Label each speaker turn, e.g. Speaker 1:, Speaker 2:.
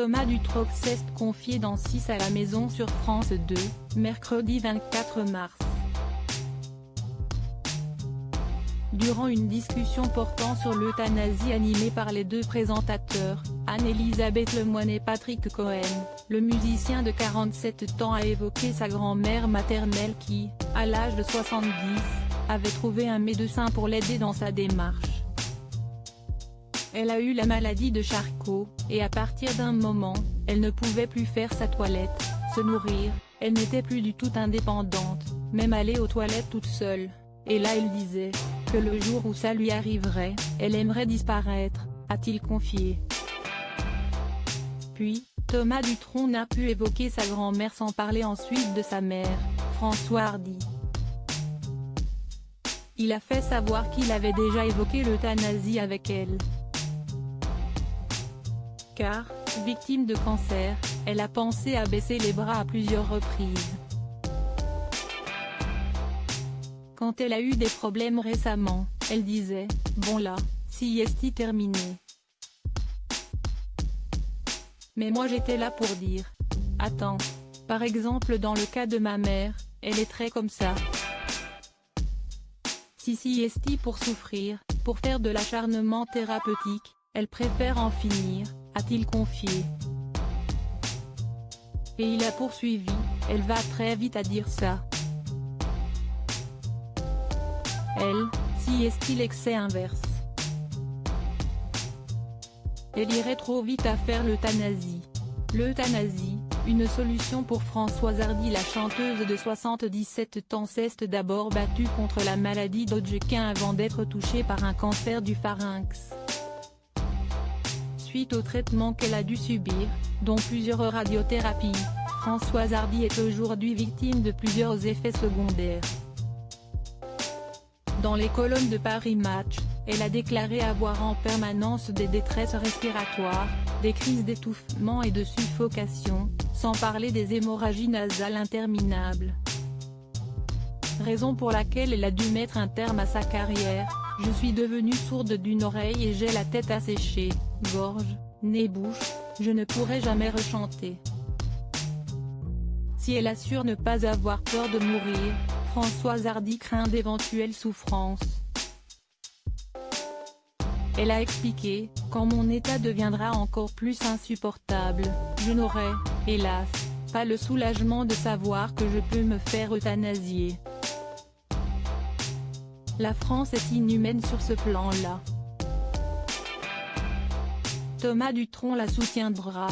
Speaker 1: Thomas Dutroux s'est confié dans 6 à la maison sur France 2, mercredi 24 mars. Durant une discussion portant sur l'euthanasie animée par les deux présentateurs, Anne-Elisabeth Lemoine et Patrick Cohen, le musicien de 47 ans a évoqué sa grand-mère maternelle qui, à l'âge de 70, avait trouvé un médecin pour l'aider dans sa démarche. Elle a eu la maladie de Charcot, et à partir d'un moment, elle ne pouvait plus faire sa toilette, se nourrir, elle n'était plus du tout indépendante, même aller aux toilettes toute seule, et là il disait, que le jour où ça lui arriverait, elle aimerait disparaître, a-t-il confié. Puis, Thomas Dutronc n'a pu évoquer sa grand-mère sans parler ensuite de sa mère, Françoise Hardy. Il a fait savoir qu'il avait déjà évoqué l'euthanasie avec elle. Car, victime de cancer, elle a pensé à baisser les bras à plusieurs reprises. Quand elle a eu des problèmes récemment, elle disait « Bon là, sieste terminée ». Mais moi j'étais là pour dire « Attends, par exemple dans le cas de ma mère, elle est très comme ça. Si sieste pour souffrir, pour faire de l'acharnement thérapeutique, elle préfère en finir », a-t-il confié. Et il a poursuivi, elle va très vite à dire ça. Elle, si est-il l'excès inverse. Elle irait trop vite à faire l'euthanasie. L'euthanasie, une solution pour Françoise Hardy. La chanteuse de 77 ans s'est d'abord battue contre la maladie d'Hodgkin avant d'être touchée par un cancer du pharynx. Suite au traitement qu'elle a dû subir, dont plusieurs radiothérapies, Françoise Hardy est aujourd'hui victime de plusieurs effets secondaires. Dans les colonnes de Paris Match, elle a déclaré avoir en permanence des détresses respiratoires, des crises d'étouffement et de suffocation, sans parler des hémorragies nasales interminables. Raison pour laquelle elle a dû mettre un terme à sa carrière. Je suis devenue sourde d'une oreille et j'ai la tête asséchée, gorge, nez, bouche, je ne pourrai jamais rechanter. Si elle assure ne pas avoir peur de mourir, Françoise Hardy craint d'éventuelles souffrances. Elle a expliqué, quand mon état deviendra encore plus insupportable, je n'aurai, hélas, pas le soulagement de savoir que je peux me faire euthanasier. La France est inhumaine sur ce plan-là. Thomas Dutronc la soutiendra.